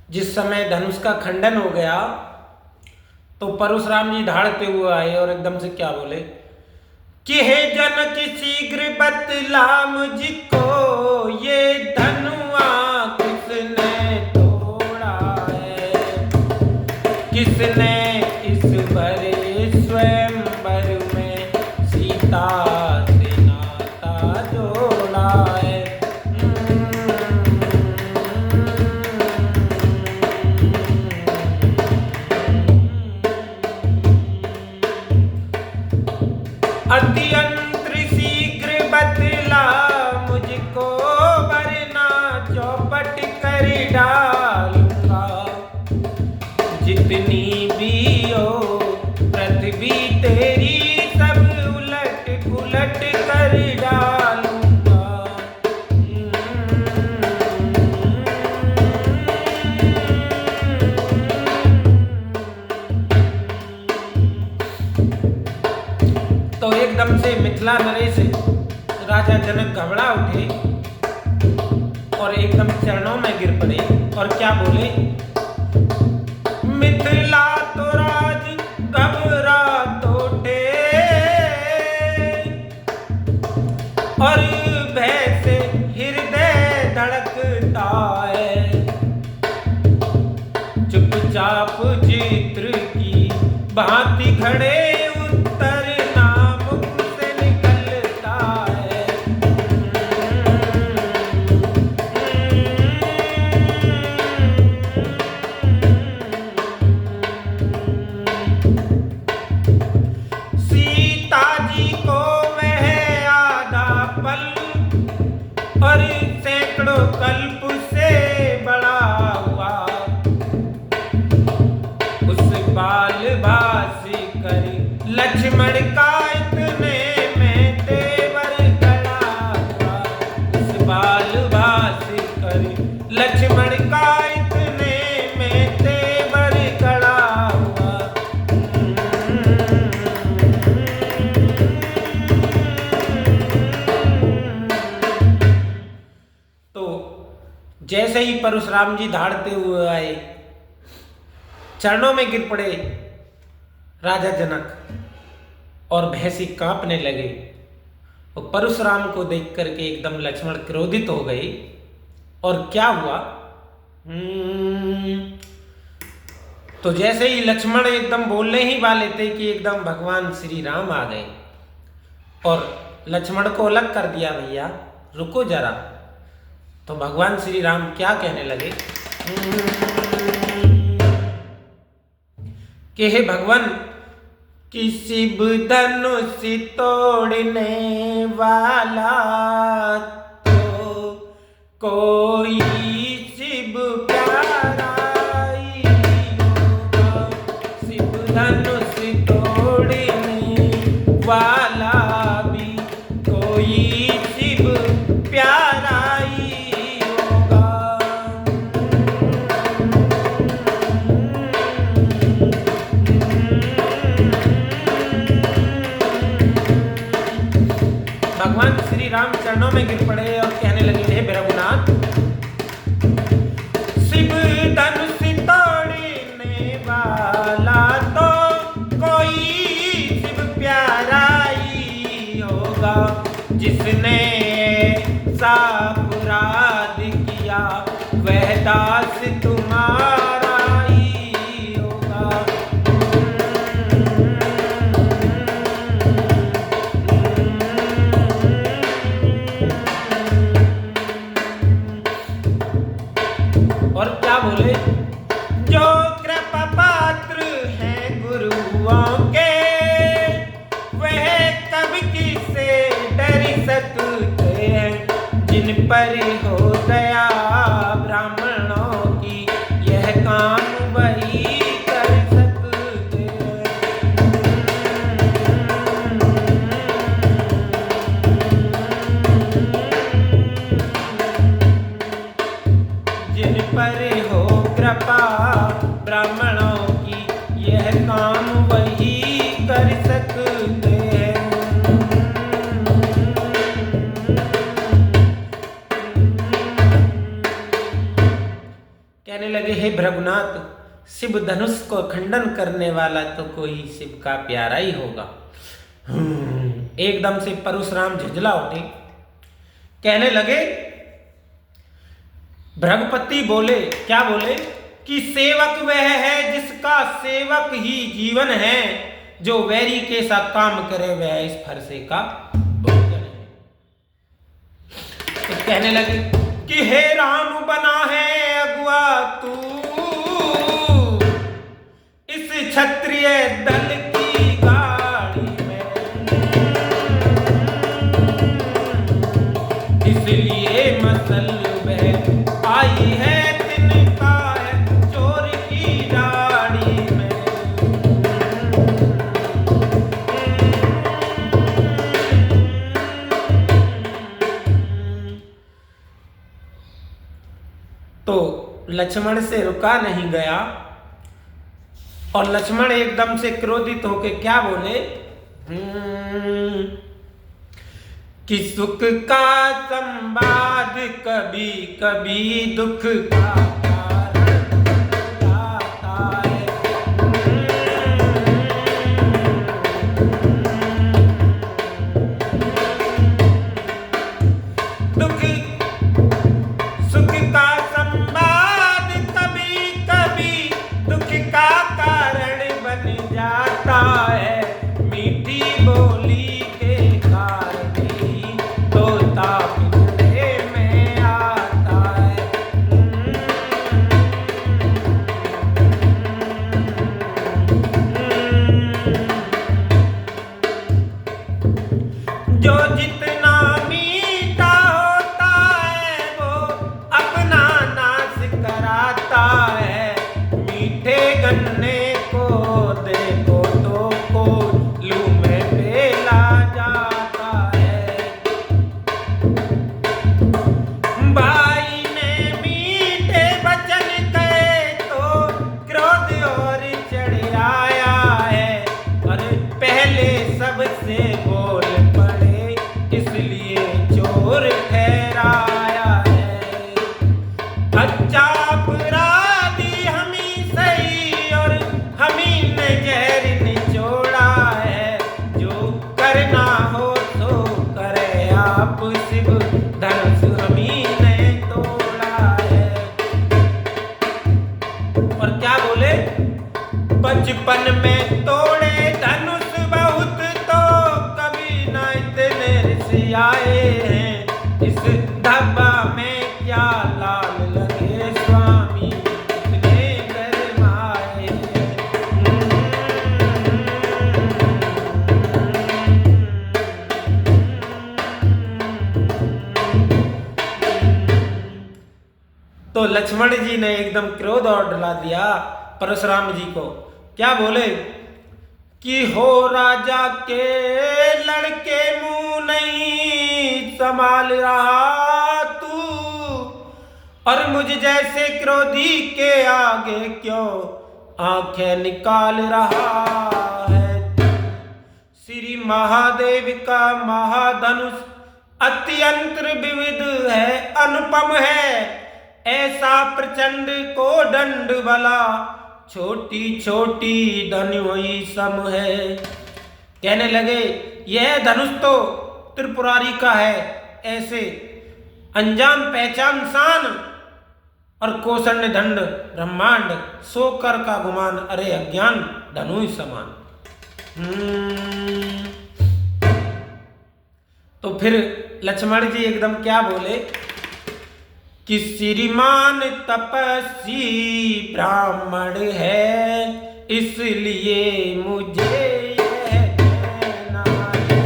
जिस समय धनुष का खंडन हो गया तो परशुराम जी ढाड़ते हुए आए और एकदम से क्या बोले कि हे जनक शीघ्र बतला मुझको ये धनुआ किसने तोड़ा है, किसने इस भरे स्वयंवर में सीता से नाता जोड़ा है। अत्यंत शीघ्र बतला मुझको वरना चौपट कर डालूंगा, जितनी भी हो पृथ्वी तेरी सब उलट पुलट कर डालूंगा। तो एकदम से मिथिला नरेश राजा जनक घबरा उठे और एकदम चरणों में गिर पड़े और क्या बोले, मिथिला तो राज घबरा उठे और भय से हृदय धड़कता है, चुपचाप चित्र की भांति खड़े और सैकड़ों कल्प से बड़ा हुआ उस बाल भासी कर लक्ष्मण का इतने में तेवर खड़ा हुआ, उस बाल भासी कर लक्ष्मण का इतने में तेवर खड़ा हुआ। जैसे ही परशुराम जी धाड़ते हुए आए, चरणों में गिर पड़े राजा जनक और भय से कांपने लगे। और परशुराम को देख करके एकदम लक्ष्मण क्रोधित हो गए। और क्या हुआ, तो जैसे ही लक्ष्मण एकदम बोलने ही वाले थे कि एकदम भगवान श्री राम आ गए और लक्ष्मण को अलग कर दिया, भैया रुको जरा। तो भगवान श्री राम क्या कहने लगे कि हे भगवान, कि शिव धनुष तोड़ने वाला तो कोई शिव प्यारा ही होगा, शिव धनुष तोड़ने वाला भी कोई शिव प्यारा ही। भगवान श्री राम चरणों में गिर पड़े और कहने लगे, हे रघुनाथ, शिव धनुष तोड़ने वाला तो कोई शिव प्यारा ही होगा, जिसने सा अपराध किया वह दास तुम्हारा ही होगा। और क्या बोले, जो कृपा पात्र हैं गुरुओं के वह कभी किसे डर सकते हैं, जिन पर हो दया ब्राह्मणों की यह काम वही कर सकते हैं। जिन पर हो कृपा ब्राह्मणों की यह काम वही कर सकते हैं। कहने लगे, हे भृगुनाथ, शिव धनुष को खंडन करने वाला तो कोई शिव का प्यारा ही होगा। एकदम से परशुराम झुंझला उठे, कहने लगे, भृगुपति बोले, क्या बोले कि सेवक वह है जिसका सेवक ही जीवन है, जो वैरी के सा काम करे वह इस फरसे का भोजन है। तो कहने लगे कि हे राम बना है अगुआ तू, इस क्षत्रिय दल की गाड़ी में, इसलिए मसल वह आई है तिनका है चोर की दाढ़ी में। तो लक्ष्मण से रुका नहीं गया और लक्ष्मण एकदम से क्रोधित होके क्या बोले कि सुख का संवाद कभी कभी दुख का कारण जाता है। सुख का संवाद कभी कभी दुख का कारण बन जाता है। मीठी बोली के कारण ही तोता पिंजरे में आता है। जो जितना मीठा होता है वो अपना नाश कराता है। मीठे गन्ने को देखो तो कोल्हू में पेला जाता है। भाई ने मीठे वचन कहे तो क्रोध और चढ़ आया है, और पहले सबसे बोल पड़े इसलिए चोर ठहराया है। अच्छा अपराधी हम ही सही और हम ही ने जहर निचोड़ा है। जो करना हो तो करे आप, शिव धनुष हम ही ने तोड़ा है। और क्या बोले, बचपन में तोड़े धनुष बहुत तो कभी ना इतने ऋषि आए हैं। इस धब्बा में क्या लाल लगे स्वामी, इतने गरमाए हैं। तो लक्ष्मण जी ने एकदम क्रोध और डला दिया परशुराम जी को। क्या बोले कि हो राजा के लड़के मुंह नहीं संभाल रहा तू, और मुझ जैसे क्रोधी के आगे क्यों आंखें निकाल रहा है। श्री महादेव का महाधनुष अत्यंत विविध है, अनुपम है। ऐसा प्रचंड को दंड भला, छोटी छोटी धनुई सम है। कहने लगे यह धनुष तो त्रिपुरारी का है, ऐसे अंजाम पहचान शान और कोसंड दंड ब्रह्मांड, सो कर का गुमान, अरे अज्ञान धनुई समान। तो फिर लक्ष्मण जी एकदम क्या बोले कि श्रीमान तपस्वी ब्राह्मण है, इसलिए मुझे यह कहना है।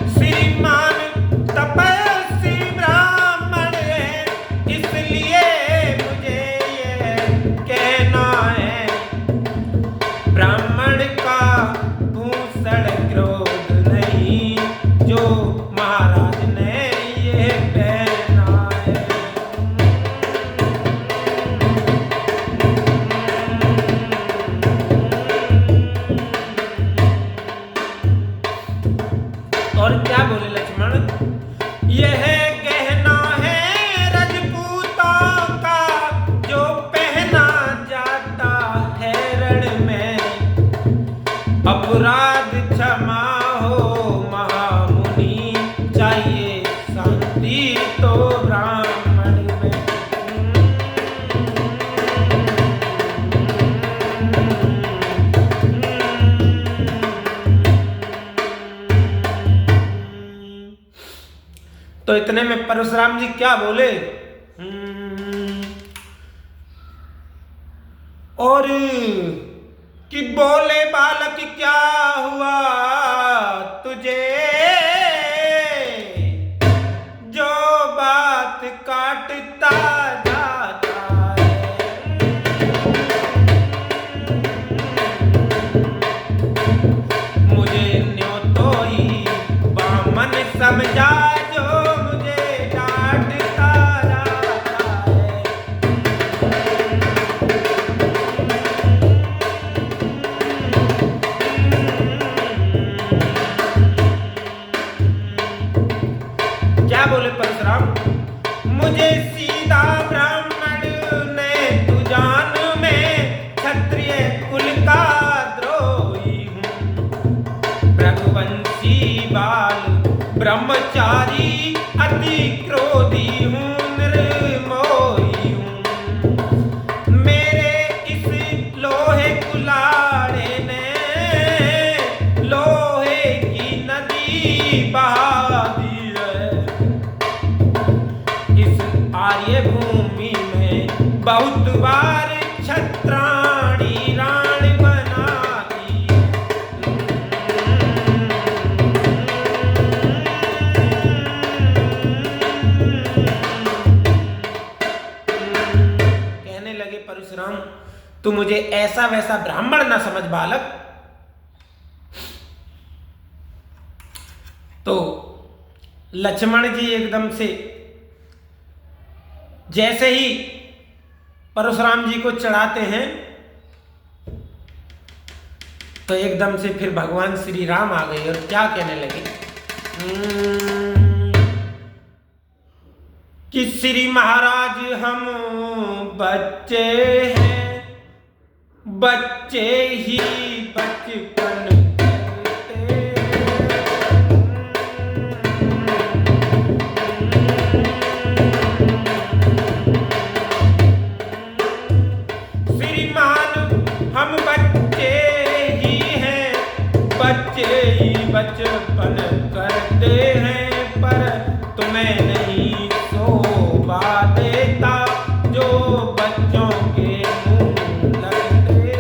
श्रीमान तपस्वी ब्राह्मण है, इसलिए मुझे यह कहना है। ब्राह्मण का भूषण क्रोध नहीं, जो महाराज ने ये पहना है। और क्या बोले लक्ष्मण, यह गहना है रजपूतों का जो पहना जाता है रण में, अपराध क्षमा हो महामुनि, चाहिए शांति तो ब्राह्मण में। तो इतने में परशुराम जी क्या बोले, और कि बोले बालक क्या हुआ तुझे, जो बात काटता जाता है, मुझे न्यों तो ही बामन समझा, जो मुझे डांटता जाता है। क्या बोले परशुराम, मुझे सीधा ब्राह्मण ने तू जान, में क्षत्रिय कुल का द्रोही हूँ, रघुवंशी बाल ब्रह्मचारी अति क्रोधी हूँ, निर्मोही हूँ, मेरे इस लोहे कुलाड़े ने लोहे की नदी बहा दी है, इस आर्य भूमि में बहुत बार छत्राणी राण बना दी है। कहने लगे परशुराम, तू मुझे ऐसा वैसा ब्राह्मण ना समझ बालक। तो लक्ष्मण जी एकदम से जैसे ही परशुराम जी को चढ़ाते हैं, तो एकदम से फिर भगवान श्री राम आ गए और क्या कहने लगे, कि श्री महाराज हम बच्चे हैं, बच्चे ही बचपन करते, श्रीमान हम बच्चे ही हैं, बच्चे ही बचपन करते हैं, पर तुम्हें नहीं शोभा देता जो बच्चों के मुंह लगते।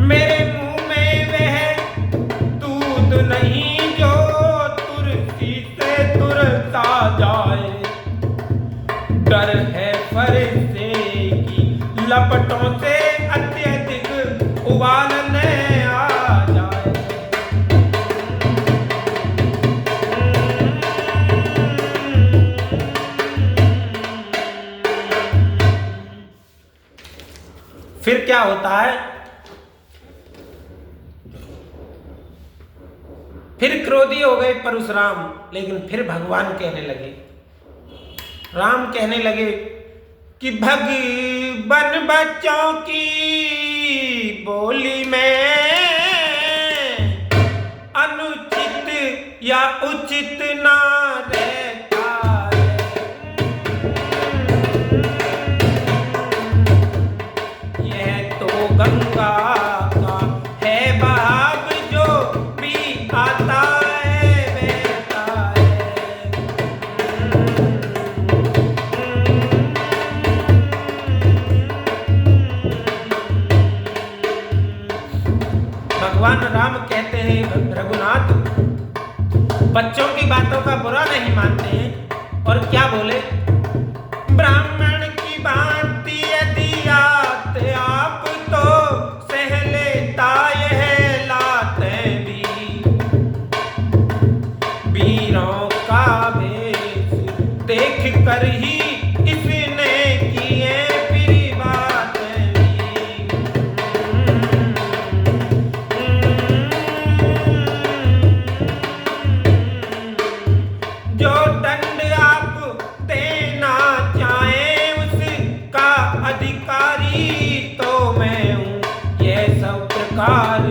मेरे मुंह में वह दूध नहीं जो तुरसी से तुरसा जाए, डर है फरिश्ते की लपटों से अत्यधिक उबालने आ जाए। फिर क्या होता है, फिर क्रोधी हो गए परशुराम, लेकिन फिर भगवान कहने लगे, राम कहने लगे कि भगवान बच्चों की बोली में अनुचित या उचित ना रहता है, यह तो गंगा का है बहाव जो भी आता है बहता है। भगवान राम कहते हैं, रघुनाथ बच्चों की बातों का बुरा नहीं मानते हैं, और क्या बोले, ब्राह्मण की भांति यदि आते आप तो सह लेता यह लाते भी, वीरों का भेष देख कर ही इसने किए फिर बात जो दंड आप देना चाहे उसका अधिकारी तो मैं हूँ ये सब प्रकार